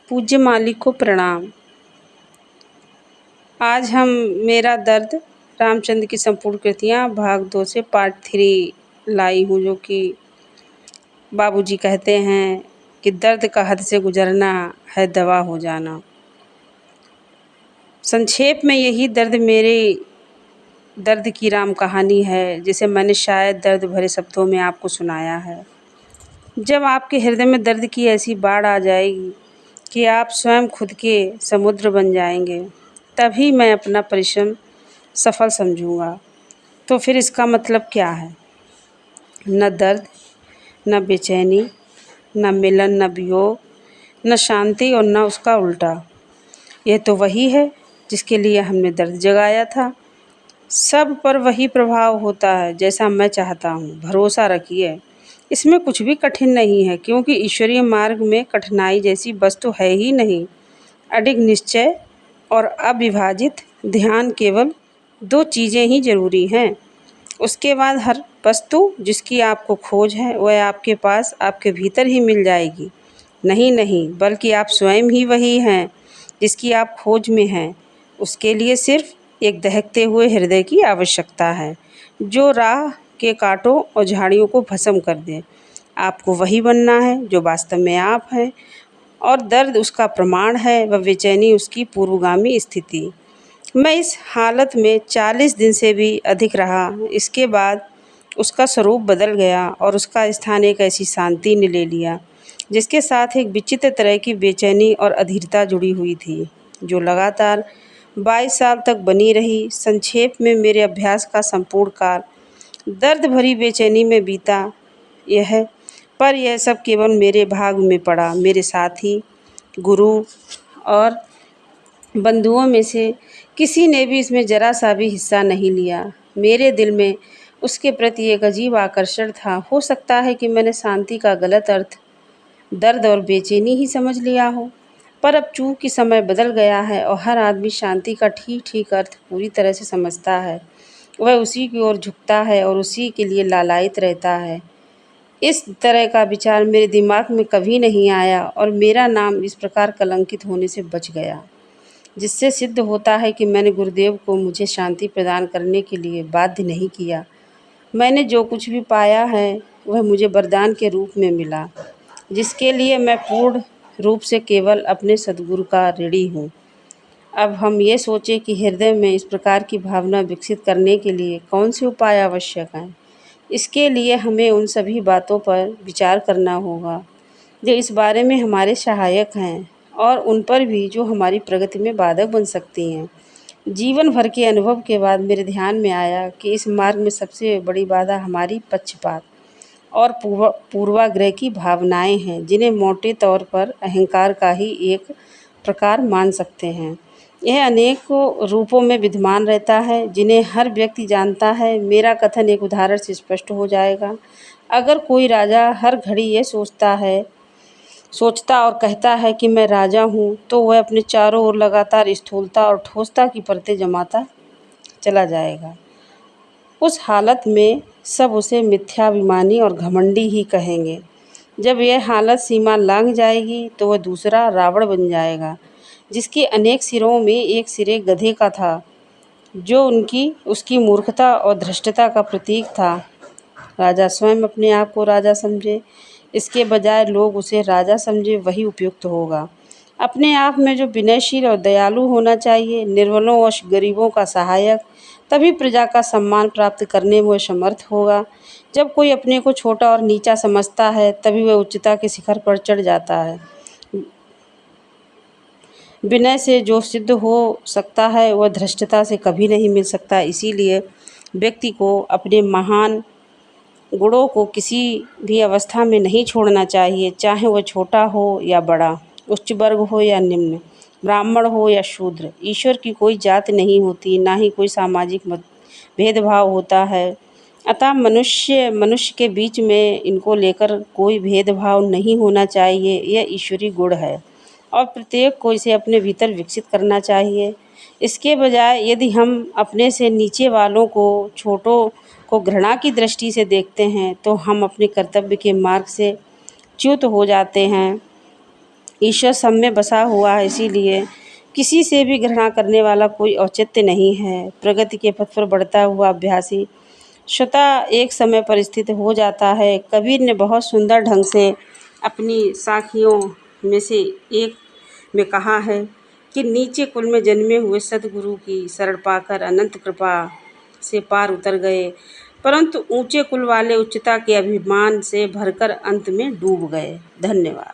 पूज्य मालिक को प्रणाम। आज हम मेरा दर्द रामचंद्र की संपूर्ण कृतियाँ भाग 2 से पार्ट 3 लाई हूँ, जो कि बाबूजी कहते हैं कि दर्द का हद से गुजरना है दवा हो जाना। संक्षेप में यही दर्द की राम कहानी है, जिसे मैंने शायद दर्द भरे शब्दों में आपको सुनाया है। जब आपके हृदय में दर्द की ऐसी बाढ़ आ जाएगी कि आप स्वयं खुद के समुद्र बन जाएंगे, तभी मैं अपना परिश्रम सफल समझूंगा। तो फिर इसका मतलब क्या है? न दर्द, न बेचैनी, न मिलन, न वियोग, न शांति और न उसका उल्टा। यह तो वही है जिसके लिए हमने दर्द जगाया था। सब पर वही प्रभाव होता है जैसा मैं चाहता हूँ। भरोसा रखिए, इसमें कुछ भी कठिन नहीं है, क्योंकि ईश्वरीय मार्ग में कठिनाई जैसी वस्तु है ही नहीं। अडिग निश्चय और अविभाजित ध्यान, केवल 2 चीज़ें ही ज़रूरी हैं। उसके बाद हर वस्तु जिसकी आपको खोज है वह आपके पास, आपके भीतर ही मिल जाएगी। नहीं, बल्कि आप स्वयं ही वही हैं जिसकी आप खोज में हैं। उसके लिए सिर्फ एक दहकते हुए हृदय की आवश्यकता है, जो राह के कांटों और झाड़ियों को भस्म कर दे। आपको वही बनना है जो वास्तव में आप हैं, और दर्द उसका प्रमाण है, वह बेचैनी उसकी पूर्वगामी स्थिति। मैं इस हालत में 40 दिन से भी अधिक रहा। इसके बाद उसका स्वरूप बदल गया और उसका स्थान एक ऐसी शांति ने ले लिया जिसके साथ एक विचित्र तरह की बेचैनी और अधीरता जुड़ी हुई थी, जो लगातार 22 साल तक बनी रही। संक्षेप में मेरे अभ्यास का संपूर्ण काल दर्द भरी बेचैनी में बीता। यह सब केवल मेरे भाग में पड़ा। मेरे साथी, गुरु और बंधुओं में से किसी ने भी इसमें ज़रा सा भी हिस्सा नहीं लिया। मेरे दिल में उसके प्रति एक अजीब आकर्षण था। हो सकता है कि मैंने शांति का गलत अर्थ दर्द और बेचैनी ही समझ लिया हो, पर अब चूंकि समय बदल गया है और हर आदमी शांति का ठीक अर्थ पूरी तरह से समझता है, वह उसी की ओर झुकता है और उसी के लिए लालायित रहता है। इस तरह का विचार मेरे दिमाग में कभी नहीं आया और मेरा नाम इस प्रकार कलंकित होने से बच गया, जिससे सिद्ध होता है कि मैंने गुरुदेव को मुझे शांति प्रदान करने के लिए बाध्य नहीं किया। मैंने जो कुछ भी पाया है वह मुझे वरदान के रूप में मिला, जिसके लिए मैं पूर्ण रूप से केवल अपने सद्गुरु का ऋणी हूँ। अब हम ये सोचें कि हृदय में इस प्रकार की भावना विकसित करने के लिए कौन से उपाय आवश्यक हैं। इसके लिए हमें उन सभी बातों पर विचार करना होगा जो इस बारे में हमारे सहायक हैं, और उन पर भी जो हमारी प्रगति में बाधक बन सकती हैं। जीवन भर के अनुभव के बाद मेरे ध्यान में आया कि इस मार्ग में सबसे बड़ी बाधा हमारी पक्षपात और पूर्वाग्रह की भावनाएं हैं, जिन्हें मोटे तौर पर अहंकार का ही एक प्रकार मान सकते हैं। यह अनेक रूपों में विद्यमान रहता है, जिन्हें हर व्यक्ति जानता है। मेरा कथन एक उदाहरण से स्पष्ट हो जाएगा। अगर कोई राजा हर घड़ी ये सोचता और कहता है कि मैं राजा हूँ, तो वह अपने चारों ओर लगातार स्थूलता और ठोसता की परतें जमाता चला जाएगा। उस हालत में सब उसे मिथ्याभिमानी और घमंडी ही कहेंगे। जब यह हालत सीमा लांघ जाएगी तो वह दूसरा रावण बन जाएगा, जिसके अनेक सिरों में एक सिरे गधे का था, जो उसकी मूर्खता और धृष्टता का प्रतीक था। राजा स्वयं अपने आप को राजा समझे, इसके बजाय लोग उसे राजा समझे, वही उपयुक्त होगा। अपने आप में जो विनयशील और दयालु होना चाहिए, निर्बलों और गरीबों का सहायक, तभी प्रजा का सम्मान प्राप्त करने में वह समर्थ होगा। जब कोई अपने को छोटा और नीचा समझता है, तभी वह उच्चता के शिखर पर चढ़ जाता है। विनय से जो सिद्ध हो सकता है वह धृष्टता से कभी नहीं मिल सकता। इसीलिए व्यक्ति को अपने महान गुणों को किसी भी अवस्था में नहीं छोड़ना चाहिए, चाहे वह छोटा हो या बड़ा, उच्च वर्ग हो या निम्न, ब्राह्मण हो या शूद्र। ईश्वर की कोई जात नहीं होती, ना ही कोई सामाजिक भेदभाव होता है। अतः मनुष्य के बीच में इनको लेकर कोई भेदभाव नहीं होना चाहिए। यह ईश्वरीय गुण है और प्रत्येक को इसे अपने भीतर विकसित करना चाहिए। इसके बजाय यदि हम अपने से नीचे वालों को, छोटों को घृणा की दृष्टि से देखते हैं, तो हम अपने कर्तव्य के मार्ग से च्युत हो जाते हैं ईश्वर सब में बसा हुआ है, इसीलिए किसी से भी घृणा करने वाला कोई औचित्य नहीं है। प्रगति के पथ पर बढ़ता हुआ अभ्यासी स्वतः एक समय पर स्थित हो जाता है। कबीर ने बहुत सुंदर ढंग से अपनी साखियों में से एक में कहा है कि नीचे कुल में जन्मे हुए सद्गुरु की शरण पाकर अनंत कृपा से पार उतर गए, परंतु ऊंचे कुल वाले उच्चता के अभिमान से भरकर अंत में डूब गए। धन्यवाद।